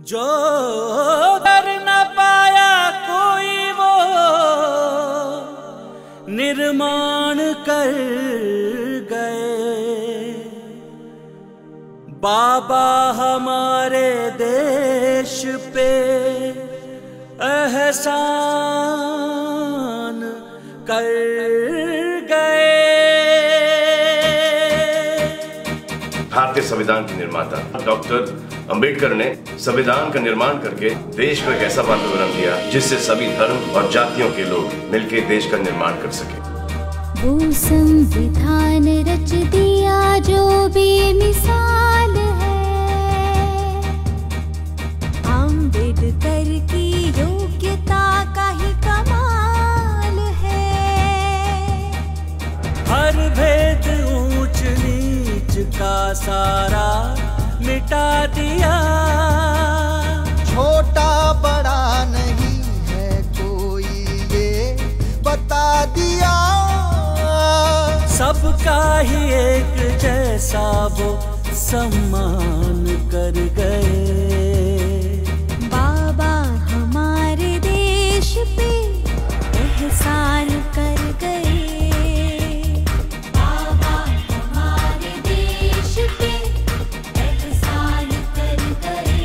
जो कर न पाया कोई वो निर्माण कर गए। बाबा हमारे देश पे एहसान कर गए। भारतीय संविधान के निर्माता डॉक्टर अंबेडकर ने संविधान का निर्माण करके देश को एक ऐसा वातावरण दिया जिससे सभी धर्म और जातियों के लोग मिलकर देश का निर्माण कर सके। वो संविधान रच दिया जो बेमिसाल है, अम्बेडकर की योग्यता का ही कमाल है। हर भेद ऊंच नीच का सारा मिटा दिया। छोटा बड़ा नहीं है कोई ये बता दिया। सबका ही एक जैसा वो सम्मान कर गए। बाबा हमारे देश पे एहसान कर गए। बाबा हमारे देश पे एहसान कर गए।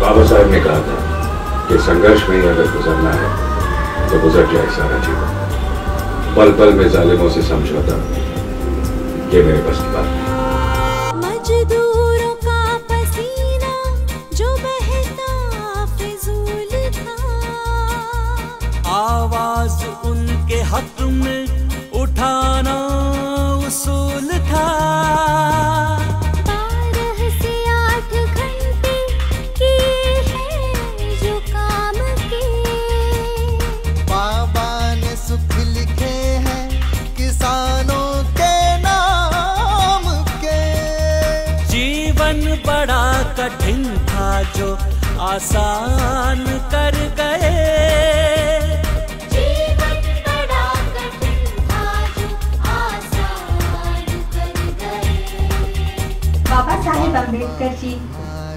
बाबा साहब ने कहा था कि संघर्ष में ही अगर गुजरना है तो गुजर जाए सारा जीवन। पल पल में जालिमों से समझौता ये मेरे बस की बात नहीं। मजदूरों का पसीना जो बहता फिजूल था, आवाज उनके हक में उठाना उसूल था। 12 से 8 घंटे किए हैं जो काम के। बाबा ने सुख लिखे हैं किसानों के नाम के। जीवन बड़ा कठिन था जो आसान कर गए। जीवन बड़ा कठिन था जो आसान कर गए। बाबा साहेब अम्बेडकर जी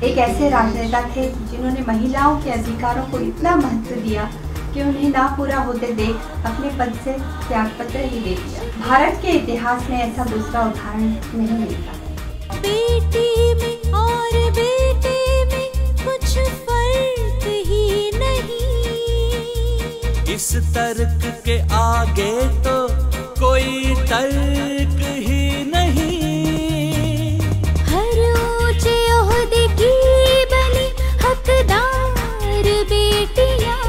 एक ऐसे राजनेता थे जिन्होंने महिलाओं के अधिकारों को इतना महत्व दिया कि उन्हें ना पूरा होते देख अपने पद से त्यागपत्र ही दे दिया। भारत के इतिहास में ऐसा दूसरा उदाहरण नहीं मिलता। बेटी में और बेटे में कुछ फर्क ही नहीं। इस तर्क के आगे तो कोई तर्क ही नहीं। हर ऊंचे ओहदे की बनी हकदार बेटियां।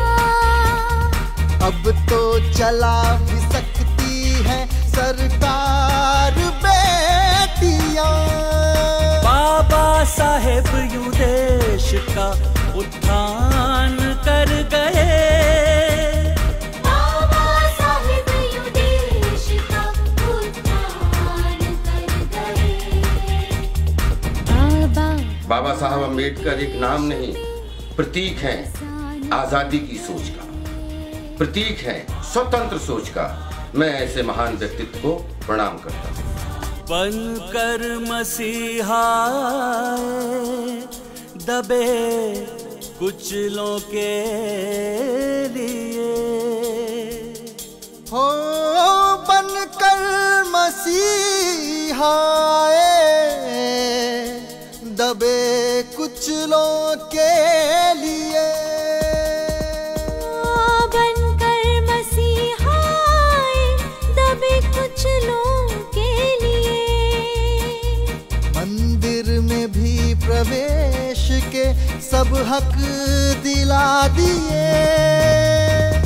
अब तो चला भी सकती है सरकार बेटियां। बाबा साहेब यूं देश का उत्थान कर गए। बाबा साहेब यूं देश का उत्थान कर गए। बाबा साहब अम्बेडकर एक नाम नहीं, प्रतीक हैं आजादी की सोच का, प्रतीक है स्वतंत्र सोच का। मैं ऐसे महान व्यक्तित्व को प्रणाम करता हूँ। बनकर मसीहा दबे कुचलों के लिए। हो बनकर मसीहा दबे कुचलों के लिए। बनकर मसीहा दबे कुचलों के लिए। मंदिर में भी प्रवेश के सब हक दिला दिए।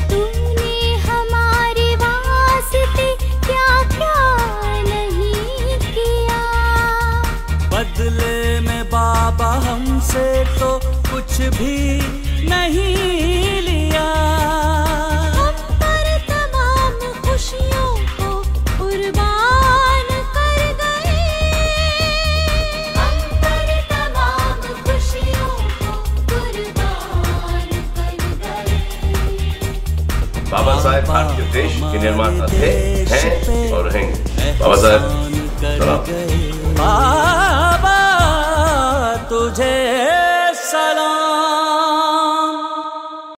तूने हमारे वास्ते क्या क्या नहीं किया। बदले में बाबा हमसे तो कुछ भी नहीं लिया। हम पर तमाम खुशियों को कुर्बान कर गए। हम पर तमाम खुशियों को कुर्बान कर गए। बाबा साहेब भारतीय देश के निर्माता थे, हैं और रहेंगे। बाबा साहेब सलाम। बाबा तुझे